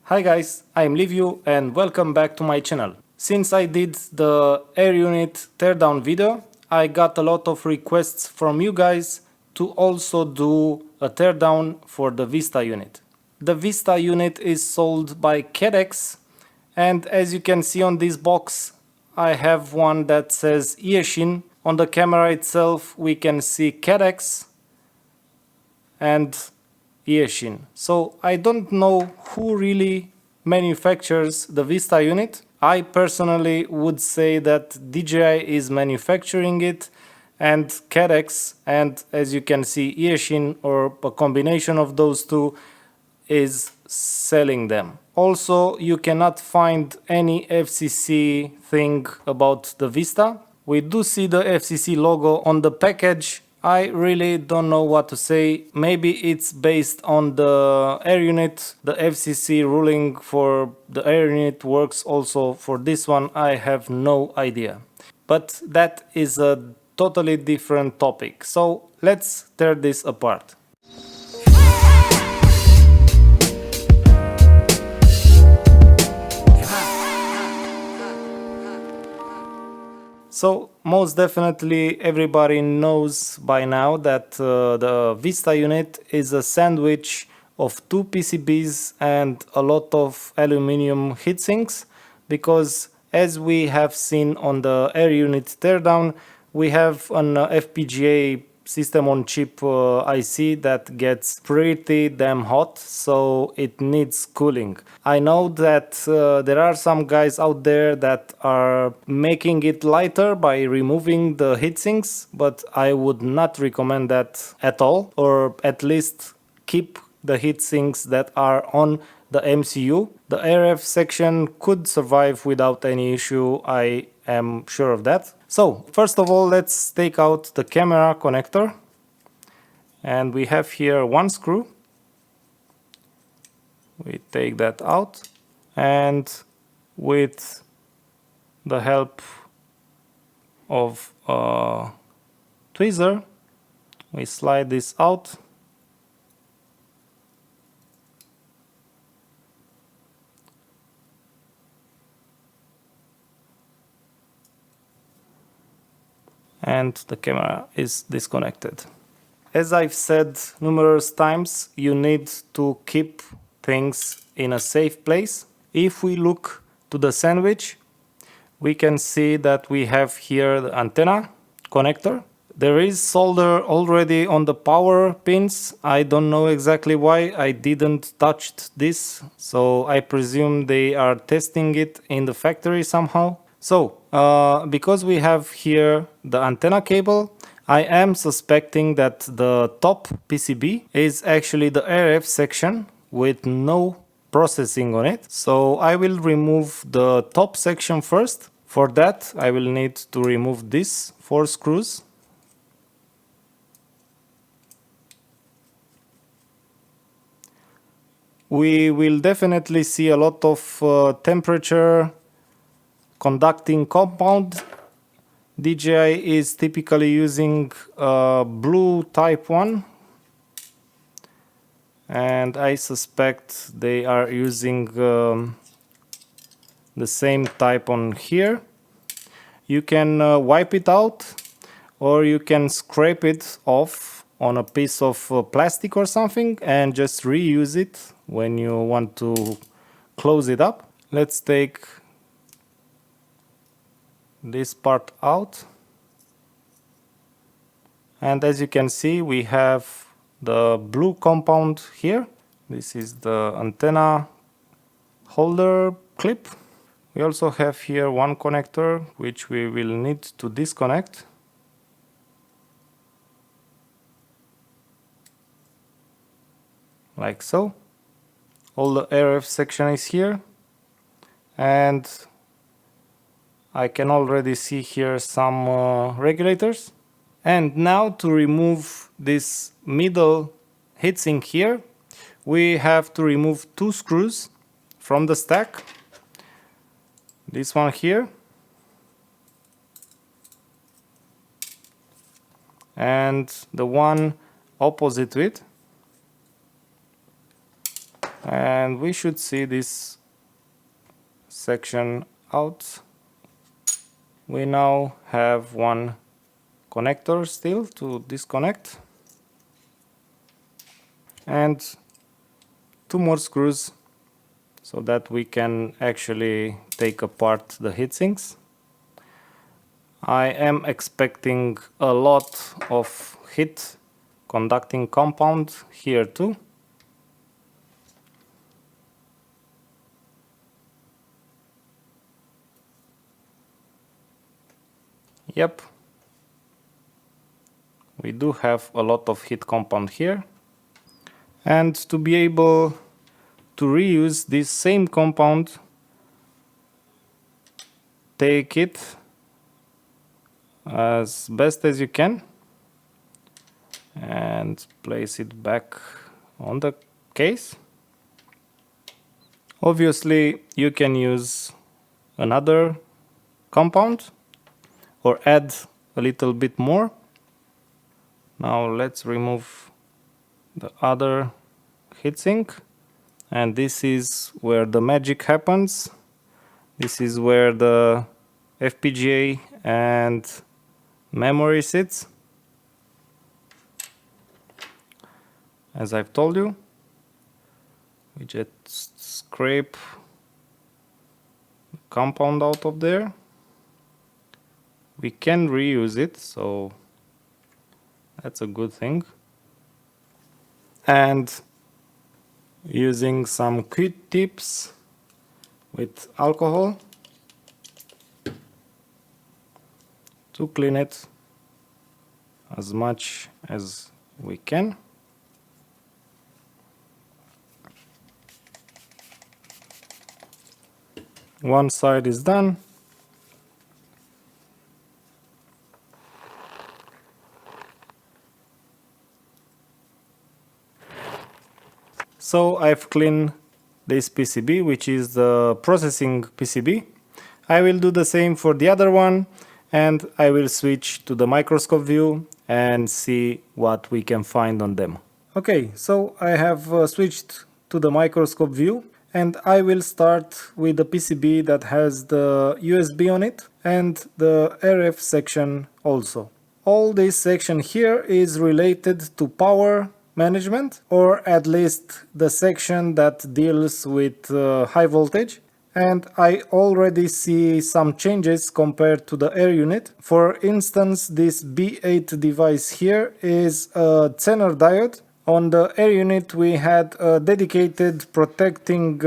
Hi guys, I'm Liviu and welcome back to my channel. Since I did the Air Unit Teardown video, I got a lot of requests from you guys to also do a teardown for the Vista unit. The Vista unit is sold by Caddx, and as you can see on this box, I have one that says Eashin. On the camera itself we can see Caddx and Eashin. So I don't know who really manufactures the Vista unit. I personally would say that DJI is manufacturing it and Caddx, and as you can see Eashin, or a combination of those two, is selling them. Also, you cannot find any FCC thing about the Vista. We do see the FCC logo on the package. I really don't know what to say. Maybe it's based on the Air Unit. The FCC ruling for the Air Unit works also for this one. I have no idea. But that is a totally different topic. So let's tear this apart. So most definitely everybody knows by now that the Vista unit is a sandwich of two PCBs and a lot of aluminium heatsinks, because as we have seen on the Air Unit Teardown, we have an FPGA system on chip IC that gets pretty damn hot, so it needs cooling. I know that there are some guys out there that are making it lighter by removing the heatsinks, but I would not recommend that at all, or at least keep the heatsinks that are on the MCU. The RF section could survive without any issue, I am sure of that. So first of all, let's take out the camera connector, and we have here one screw. We take that out, and with the help of a tweezer we slide this out. And the camera is disconnected. As I've said numerous times, you need to keep things in a safe place. If we look to the sandwich, we can see that we have here the antenna connector. There is solder already on the power pins. I don't know exactly why I didn't touch this, so I presume they are testing it in the factory somehow. So, because we have here the antenna cable, I am suspecting that the top PCB is actually the RF section with no processing on it. So I will remove the top section first. For that, I will need to remove these 4 screws. We will definitely see a lot of temperature conducting compound. DJI is typically using blue type 1, and I suspect they are using the same type on here. You can wipe it out, or you can scrape it off on a piece of plastic or something and just reuse it when you want to close it up. Let's take this part out, and as you can see we have the blue compound here. This is the antenna holder clip. We also have here one connector which we will need to disconnect. Like so. All the RF section is here, and I can already see here some regulators. And now to remove this middle heatsink here, we have to remove 2 screws from the stack. This one here, and the one opposite to it. and we should see this section out. We now have one connector still to disconnect, and 2 more screws so that we can actually take apart the heatsinks. I am expecting a lot of heat conducting compound here too. Yep, we do have a lot of heat compound here, and to be able to reuse this same compound, take it as best as you can and place it back on the case. Obviously you can use another compound or add a little bit more. Now let's remove the other heatsink, and this is where the magic happens. This is where the FPGA and memory sits. As I've told you, we just scrape the compound out of there. We can reuse it, so that's a good thing. And using some Q-tips with alcohol to clean it as much as we can. One side is done. So I've cleaned this PCB, which is the processing PCB. I will do the same for the other one, and I will switch to the microscope view and see what we can find on them. Okay, so I have switched to the microscope view, and I will start with the PCB that has the USB on it and the RF section also. All this section here is related to power management, or at least the section that deals with high voltage. And I already see some changes compared to the Air Unit. For instance, this B8 device here is a Zener diode. On the Air Unit we had a dedicated protecting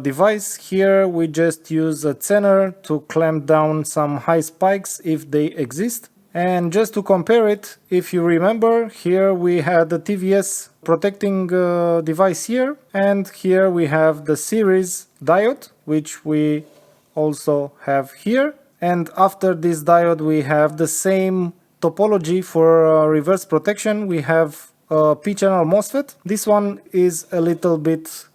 device. Here we just use a Zener to clamp down some high spikes if they exist. And just to compare it, if you remember, here we had the TVS protecting device here, and here we have the series diode, which we also have here. And after this diode we have the same topology for reverse protection. We have a P-channel MOSFET. This one is a little bit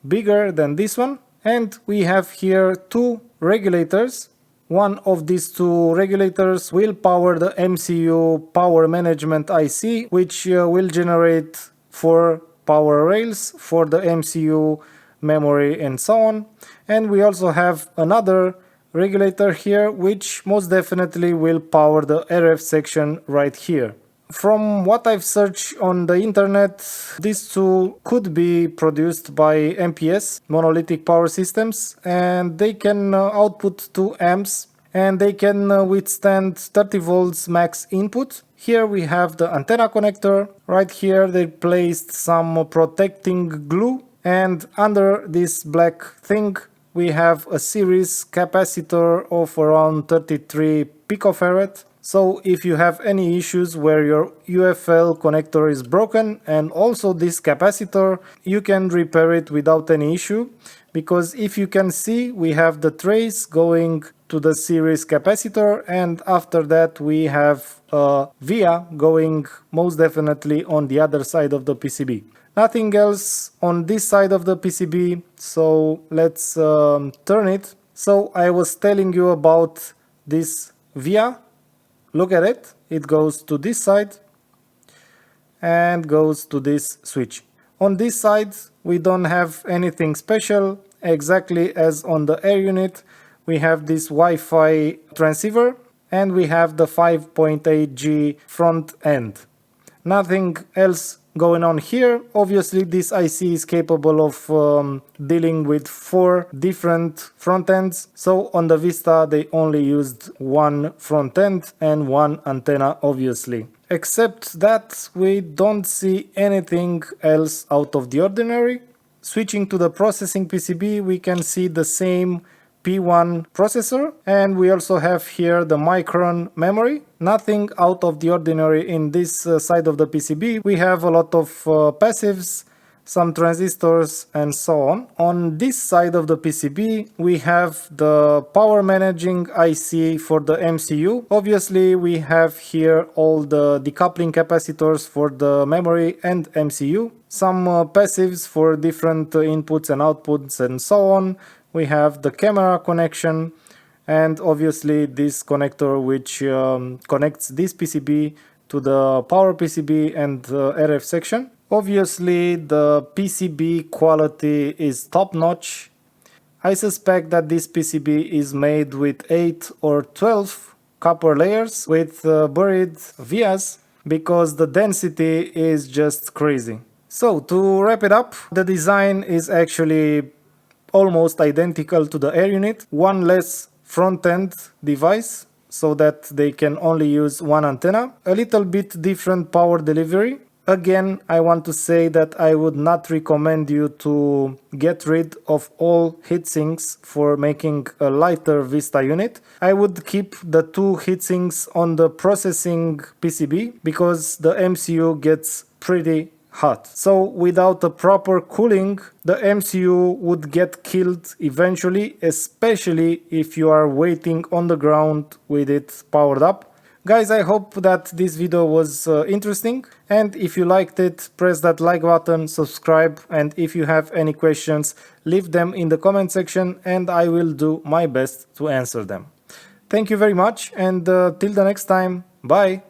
bigger than this one, and we have here 2 regulators. One of these 2 regulators will power the MCU power management IC, which will generate 4 power rails for the MCU memory and so on. And we also have another regulator here, which most definitely will power the RF section right here. From what I've searched on the internet, these 2 could be produced by MPS, monolithic power systems, and they can output 2 amps, and they can withstand 30 volts max input. Here we have the antenna connector. Right here they placed some protecting glue, and under this black thing we have a series capacitor of around 33 picofarad. So if you have any issues where your UFL connector is broken and also this capacitor, you can repair it without any issue, because if you can see, we have the trace going to the series capacitor, and after that we have a via going most definitely on the other side of the PCB. Nothing else on this side of the PCB, so let's turn it. So I was telling you about this via. Look at it, it goes to this side and goes to this switch. On this side we don't have anything special, exactly as on the Air Unit. We have this Wi-Fi transceiver and we have the 5.8G front end. Nothing else going on here. Obviously this IC is capable of dealing with 4 different front ends, so on the Vista they only used one front end and one antenna, obviously. Except that we don't see anything else out of the ordinary. Switching to the processing PCB, we can see the same P1 processor, and we also have here the Micron memory. Nothing out of the ordinary in this side of the PCB. We have a lot of passives, some transistors and so on. On this side of the PCB we have the power managing IC for the MCU. Obviously we have here all the decoupling capacitors for the memory and MCU, some passives for different inputs and outputs and so on. We have the camera connection and obviously this connector which connects this PCB to the power PCB and the RF section. Obviously the PCB quality is top notch. I suspect that this PCB is made with 8 or 12 copper layers with buried vias, because the density is just crazy. So to wrap it up, the design is actually almost identical to the Air Unit, one less front-end device so that they can only use one antenna, a little bit different power delivery. Again, I want to say that I would not recommend you to get rid of all heatsinks for making a lighter Vista unit. I would keep the 2 heatsinks on the processing PCB because the MCU gets pretty hot. So without a proper cooling, the MCU would get killed eventually, especially if you are waiting on the ground with it powered up. Guys, I hope that this video was interesting, and if you liked it, press that like button, subscribe, and if you have any questions, leave them in the comment section and I will do my best to answer them. Thank you very much, and till the next time, bye!